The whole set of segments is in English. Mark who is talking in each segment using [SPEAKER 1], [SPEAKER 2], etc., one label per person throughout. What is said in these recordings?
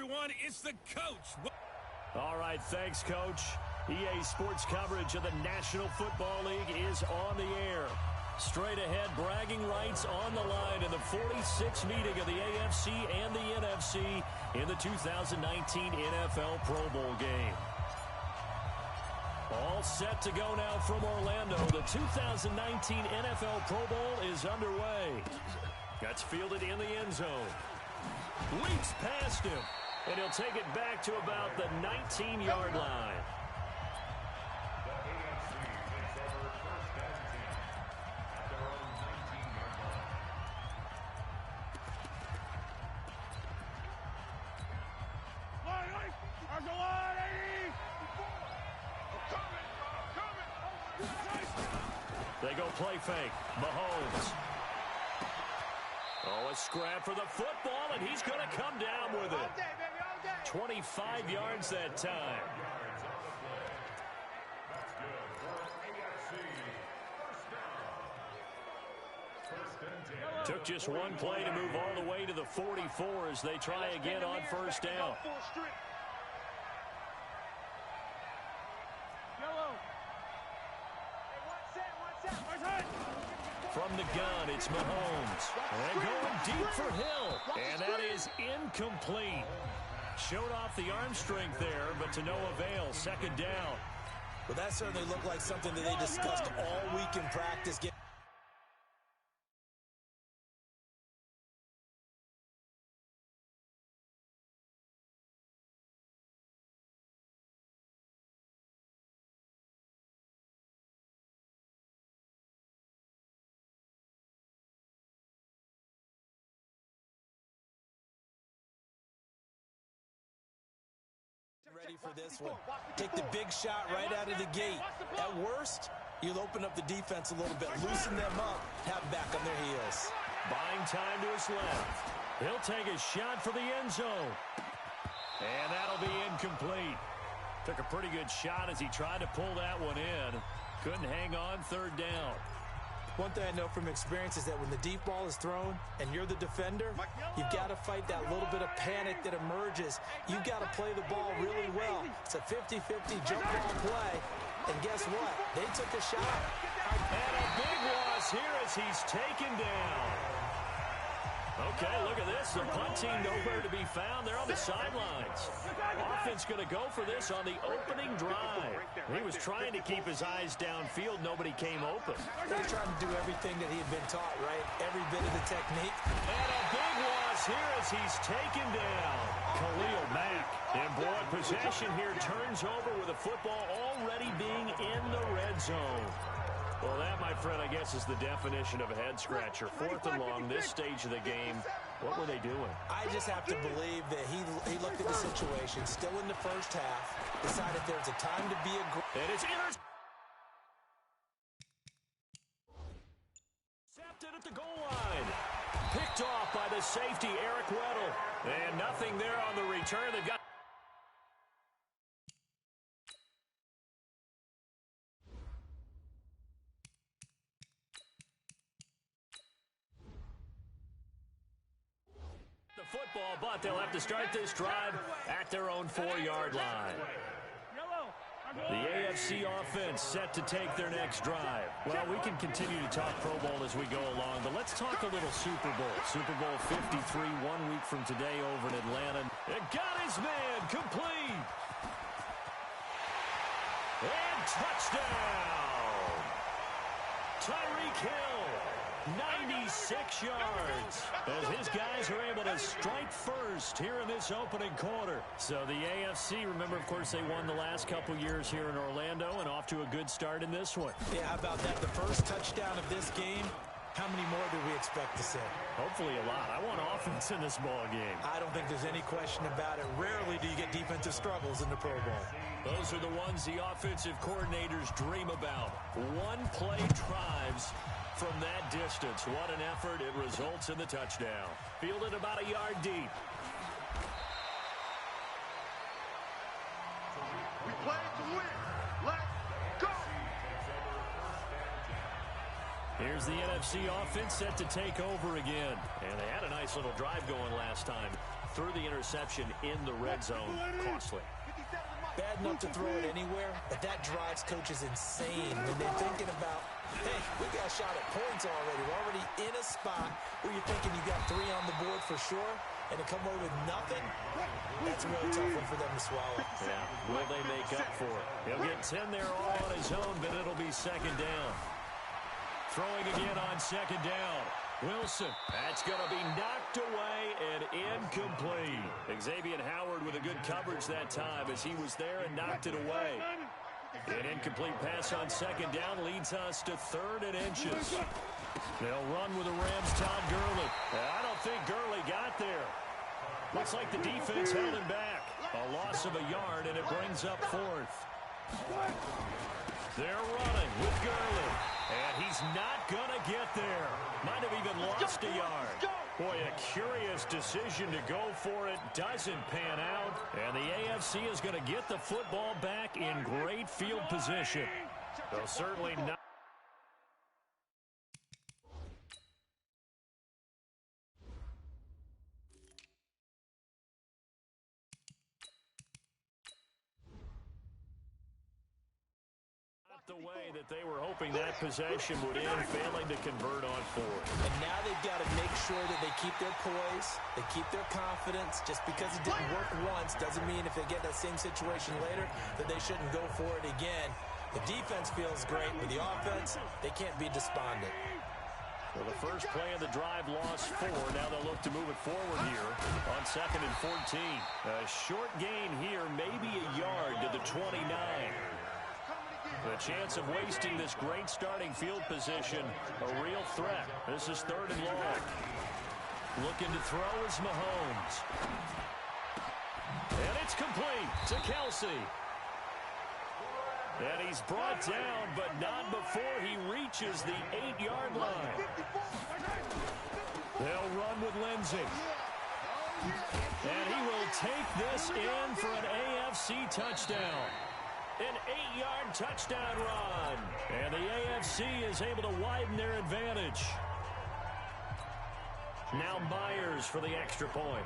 [SPEAKER 1] everyone. It's the coach.
[SPEAKER 2] All right, thanks, Coach. EA Sports coverage of the National Football League is on the air. Straight ahead, bragging rights on the line in the 46th meeting of the AFC and the NFC in the 2019 NFL Pro Bowl game. All set to go now from Orlando. The 2019 NFL Pro Bowl is underway. That's fielded in the end zone. Leaps past him, and he'll take it back to about the 19-yard line. They go play fake. Mahomes. Oh, a scrap for the football, and he's going to come down with it. 25 yards that time. Took just one play to move all the way to the 44 as they try again on first down. From the gun, it's Mahomes. And going deep for Hill. And that is incomplete. Showed off the arm strength there, but to no avail. Second down.
[SPEAKER 3] Well, that certainly looked like something that they discussed all week in practice. Ready for this one. Take the big shot right out of the gate. At worst, you'll open up the defense a little bit, loosen them up, have them back on their heels.
[SPEAKER 2] Buying time to his left. He'll take a shot for the end zone. And that'll be incomplete. Took a pretty good shot as he tried to pull that one in. Couldn't hang on third down.
[SPEAKER 3] One thing I know from experience is that when the deep ball is thrown and you're the defender, you've got to fight that little bit of panic that emerges. You've got to play the ball really well. It's a 50-50 jump ball play. And guess what? They took a shot.
[SPEAKER 2] And a big loss here as he's taken down. Okay, look at this. The punt team nowhere to be found. They're on the sidelines. Offense going to go for this on the opening drive. He was trying to keep his eyes downfield. Nobody came open.
[SPEAKER 3] They're trying to do everything that he had been taught, right? Every bit of the technique.
[SPEAKER 2] And a big loss here as he's taken down. Khalil Mack. And boy, possession here turns over with the football already being in the red zone. Well, that, my friend, I guess is the definition of a head-scratcher. Fourth and long, this stage of the game. What were they doing?
[SPEAKER 3] I just have to believe that he looked at the situation, still in the first half, decided there's a time to be aggressive.
[SPEAKER 2] And it's intercepted at the goal line. Picked off by the safety, Eric Weddle. And nothing there on the return. They've got... football, but they'll have to start this drive at their own 4-yard line. The AFC offense set to take their next drive. Well, we can continue to talk Pro Bowl as we go along, but let's talk a little Super Bowl. Super Bowl 53, 1 week from today over in Atlanta. And got his man complete. And touchdown. Tyreek Hill. 96 yards as his guys are able to strike first here in this opening quarter. So the AFC, remember, of course, they won the last couple years here in Orlando and off to a good start in this one.
[SPEAKER 3] Yeah, how about that? The first touchdown of this game, how many more do we expect to see?
[SPEAKER 2] Hopefully a lot. I want offense in this ball game.
[SPEAKER 3] I don't think there's any question about it. Rarely do you get defensive struggles in the Pro Bowl.
[SPEAKER 2] Those are the ones the offensive coordinators dream about. One-play drives from that distance. What an effort. It results in the touchdown. Fielded about a yard deep.
[SPEAKER 4] We play to win. Let's go.
[SPEAKER 2] Here's the NFC offense set to take over again. And they had a nice little drive going last time. threw the interception in the red zone. Costly.
[SPEAKER 3] Bad enough to throw it anywhere, but that drives coaches insane when they're thinking about, hey, we got a shot at points already. We're already in a spot where you're thinking you got 3 on the board for sure, and to come away with nothing, that's a really tough one for them to swallow.
[SPEAKER 2] Yeah, will they make up for it? He'll get 10 there all on his own, but it'll be second down. Throwing again on second down. Wilson, that's going to be knocked away and incomplete. Xavier Howard with a good coverage that time as he was there and knocked it away. An incomplete pass on second down leads us to 3rd and inches. They'll run with the Rams' Todd Gurley. I don't think Gurley got there. Looks like the defense held him back. A loss of a yard, and it brings up 4th. They're running with Gurley. And he's not going to get there. Might have even lost a yard. Boy, a curious decision to go for it. Doesn't pan out. And the AFC is going to get the football back in great field position. They'll certainly not. The way that they were hoping that possession would end, failing to convert on 4th.
[SPEAKER 3] And now they've got to make sure that they keep their poise, they keep their confidence. Just because it didn't work once doesn't mean if they get that same situation later that they shouldn't go for it again. The defense feels great, but the offense, they can't be despondent.
[SPEAKER 2] Well, the first play of the drive lost 4. Now they'll look to move it forward here on 2nd and 14. A short gain here, maybe a yard to the 29. The chance of wasting this great starting field position, a real threat. This is 3rd and long. Looking to throw is Mahomes. And it's complete to Kelsey. And he's brought down, but not before he reaches the 8-yard line. They'll run with Lindsey. And he will take this in for an AFC touchdown. An 8-yard touchdown run. And the AFC is able to widen their advantage. Now Myers for the extra point.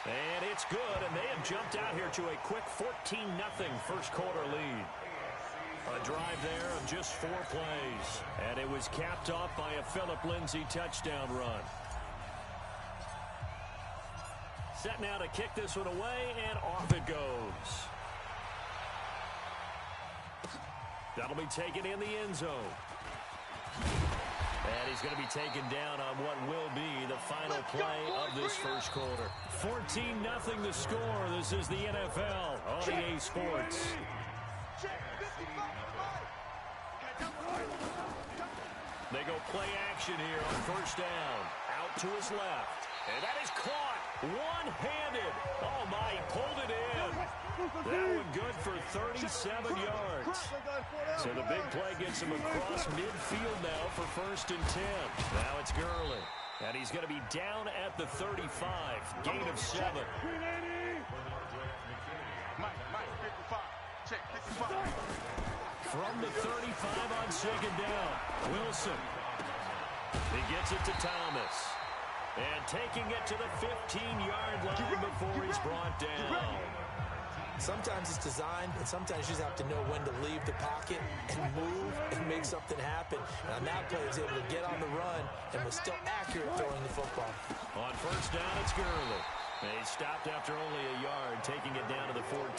[SPEAKER 2] And it's good, and they have jumped out here to a quick 14-0 first quarter lead. A drive there of just 4 plays. And it was capped off by a Phillip Lindsay touchdown run. Set now to kick this one away, and off it goes. That'll be taken in the end zone. And he's going to be taken down on what will be the final play of this first quarter. 14-0 the score. This is the NFL on EA Sports. They go play action here on first down. Out to his left. And that is caught one-handed. Oh, my, he pulled it in. That one good for 37 yards. So the big play gets him across midfield now for 1st and 10. Now it's Gurley. And he's going to be down at the 35. Gain of 7. From the 35 on second down, Wilson. He gets it to Thomas. And taking it to the 15-yard line before he's brought down.
[SPEAKER 3] Sometimes it's designed, and sometimes you just have to know when to leave the pocket and move and make something happen. And on that play, he was able to get on the run and was still accurate throwing the football.
[SPEAKER 2] On first down, it's Gurley. And he stopped after only a yard, taking it down to the 14.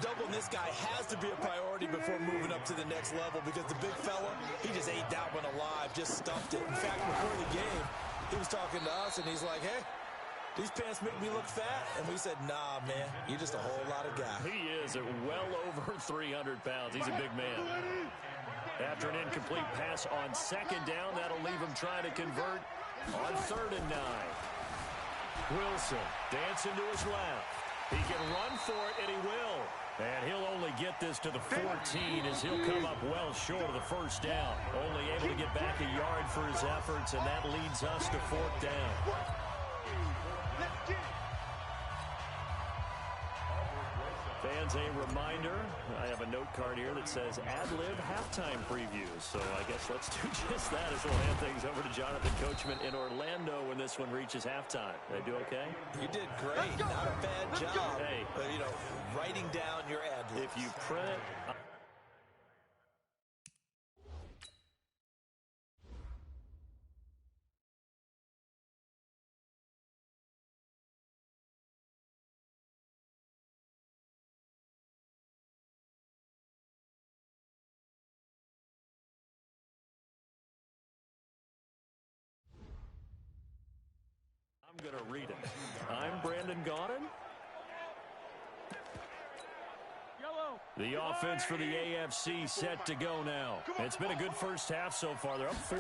[SPEAKER 3] Doubling this guy has to be a priority before moving up to the next level because the big fella, he just ate that one alive, just stuffed it. In fact, before the game, he was talking to us, and he's like, hey, these pants make me look fat. And we said, nah, man, you're just a whole lot of guy.
[SPEAKER 2] He is at well over 300 pounds. He's a big man. After an incomplete pass on second down, that'll leave him trying to convert on 3rd and 9. Wilson dancing to his left. He can run for it, and he will. And he'll only get this to the 14 as he'll come up well short of the first down. Only able to get back a yard for his efforts, and that leads us to 4th down. Fans, a reminder, I have a note card here that says ad-lib halftime previews. So I guess let's do just that as we'll hand things over to Jonathan Coachman in Orlando when this one reaches halftime. Did I do okay?
[SPEAKER 3] You did great. Not a bad job.
[SPEAKER 2] Hey,
[SPEAKER 3] writing down your ad-libs.
[SPEAKER 2] If you print it... I'm going to read it. I'm Brandon Gaudin. The offense for the AFC set to go now. It's been a good first half so far. They're up 14-0.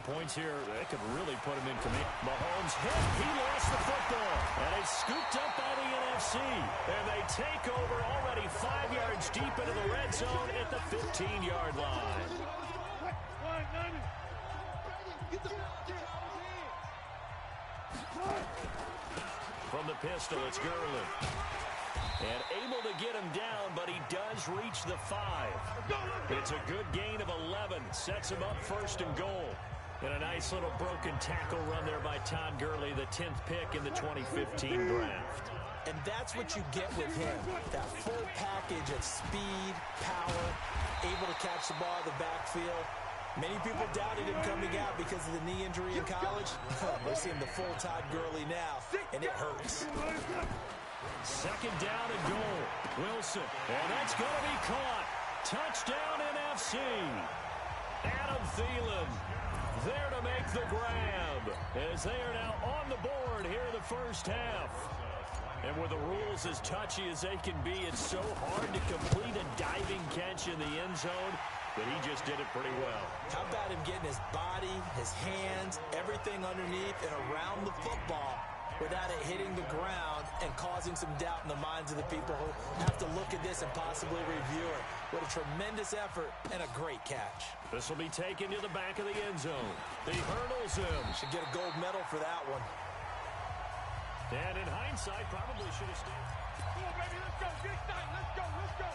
[SPEAKER 2] Points here, that could really put them in command. Mahomes hit. He lost the football. And it's scooped up by the NFC. And they take over already 5 yards deep into the red zone at the 15-yard line. From the pistol, it's Gurley. And able to get him down, but he does reach the 5. It's a good gain of 11. Sets him up first and goal. And a nice little broken tackle run there by Todd Gurley, the 10th pick in the 2015 draft.
[SPEAKER 3] And that's what you get with him. That full package of speed, power, able to catch the ball in the backfield. Many people doubted him coming out because of the knee injury in college. We're seeing the full Todd Gurley now, and it hurts.
[SPEAKER 2] Second down and goal. Wilson. And that's going to be caught. Touchdown NFC. Adam Thielen there to make the grab as they are now on the board here in the first half. And with the rules as touchy as they can be, it's so hard to complete a diving catch in the end zone, but he just did it pretty well.
[SPEAKER 3] How about him getting his body, his hands, everything underneath and around the football without it hitting the ground and causing some doubt in the minds of the people who have to look at this and possibly review it. What a tremendous effort and a great catch.
[SPEAKER 2] This will be taken to the back of the end zone. He hurdles him.
[SPEAKER 3] Should get a gold medal for that one.
[SPEAKER 2] And in hindsight, probably should have stayed.
[SPEAKER 4] Come on, baby, let's go. Get excited. Let's go. Let's go.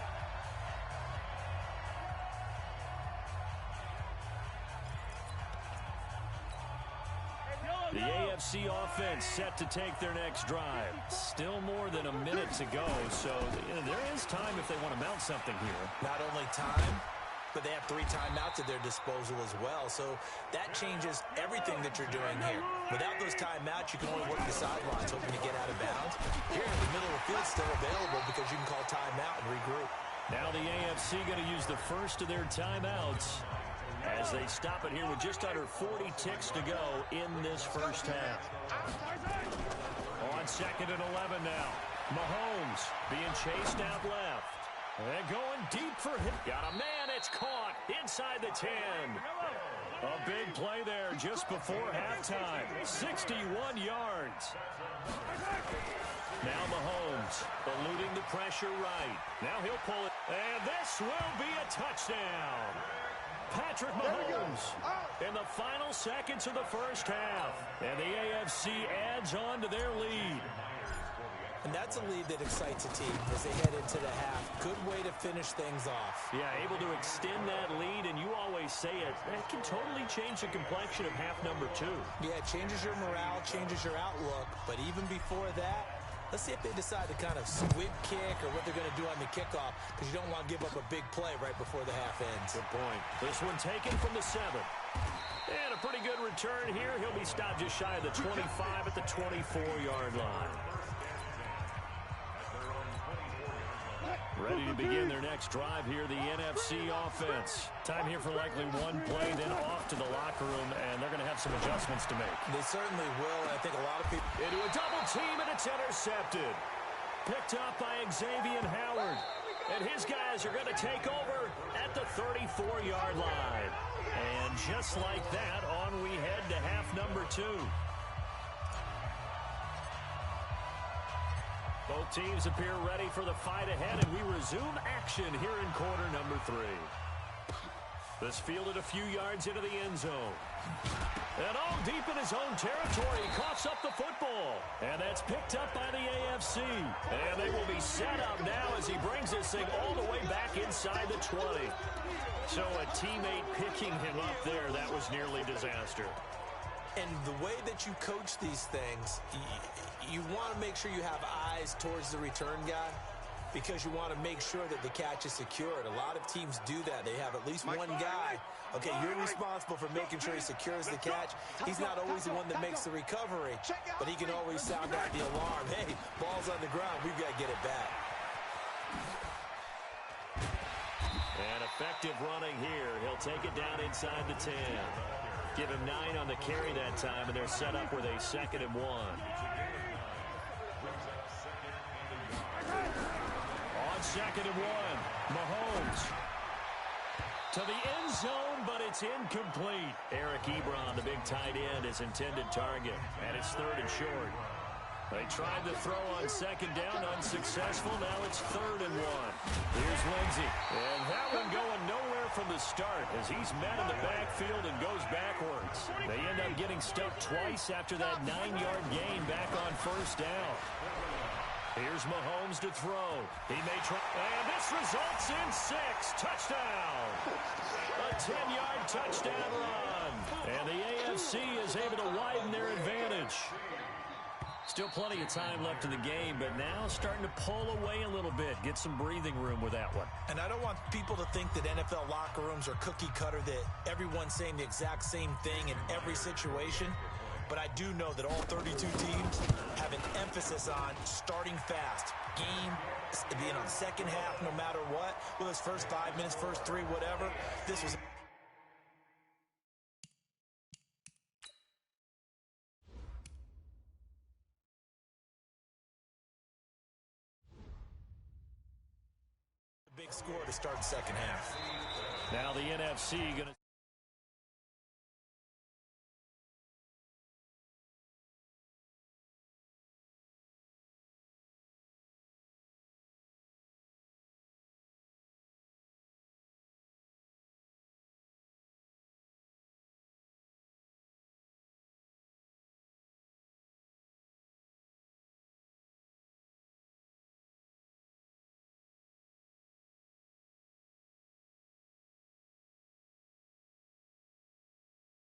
[SPEAKER 2] The AFC offense set to take their next drive. Still more than a minute to go, so there is time if they want to mount something here.
[SPEAKER 3] Not only time, but they have 3 timeouts at their disposal as well, so that changes everything that you're doing here. Without those timeouts, you can only work the sidelines, hoping to get out of bounds. Here in the middle of the field, still available because you can call timeout and regroup.
[SPEAKER 2] Now the AFC going to use the first of their timeouts as they stop it here with just under 40 ticks to go in this first half. On 2nd and 11 now. Mahomes being chased out left. And going deep for him. Got a man, it's caught inside the 10. A big play there just before halftime. 61 yards. Now Mahomes eluding the pressure right. Now he'll pull it. And this will be a touchdown. Patrick Mahomes in the final seconds of the first half. And the AFC adds on to their lead.
[SPEAKER 3] And that's a lead that excites a team as they head into the half. Good way to finish things off.
[SPEAKER 2] Yeah, able to extend that lead, and you always say it, that can totally change the complexion of half number 2.
[SPEAKER 3] Yeah, it changes your morale, changes your outlook. But even before that, let's see if they decide to kind of squib kick or what they're going to do on the kickoff, because you don't want to give up a big play right before the half ends.
[SPEAKER 2] Good point. This one taken from the 7. And a pretty good return here. He'll be stopped just shy of the 25 at the 24-yard line. Ready to begin their next drive here, the NFC offense. Time here for likely one play, then off to the locker room, and they're going to have some adjustments to make.
[SPEAKER 3] They certainly will, and I think a lot of people...
[SPEAKER 2] Into a double team, and it's intercepted. Picked up by Xavier Howard. And his guys are going to take over at the 34-yard line. And just like that, on we head to half number 2. Both teams appear ready for the fight ahead, and we resume action here in quarter number 3. This fielded a few yards into the end zone. And all deep in his own territory, he coughs up the football. And that's picked up by the AFC. And they will be set up now as he brings this thing all the way back inside the 20. So a teammate picking him up there, that was nearly disaster.
[SPEAKER 3] And the way that you coach these things, you want to make sure you have eyes towards the return guy, because you want to make sure that the catch is secured. A lot of teams do that. They have at least one guy. Okay, you're responsible for making sure he secures the catch. He's not always the one that makes the recovery, but he can always sound out the alarm. Hey, ball's on the ground. We've got to get it back.
[SPEAKER 2] And effective running here. He'll take it down inside the 10. Give him 9 on the carry that time, and they're set up with a 2nd and 1. On 2nd and 1, Mahomes to the end zone, but it's incomplete. Eric Ebron, the big tight end, his intended target, and it's 3rd and short. They tried to throw on 2nd down, unsuccessful. Now it's 3rd and 1. Here's Lindsey, and that one going nowhere from the start as he's met in the backfield and goes backwards. They end up getting stuck twice after that 9-yard gain back on 1st down. Here's Mahomes to throw. He may try, and this results in 6. Touchdown. A 10-yard touchdown run. And the AFC is able to widen their advantage. Still plenty of time left in the game, but now starting to pull away a little bit. Get some breathing room with that one.
[SPEAKER 3] And I don't want people to think that NFL locker rooms are cookie cutter, that everyone's saying the exact same thing in every situation. But I do know that all 32 teams have an emphasis on starting fast. Game, being on second half no matter what. Well, it's first 5 minutes, first 3, whatever. This was... big score to start the second half.
[SPEAKER 2] Now the NFC going to...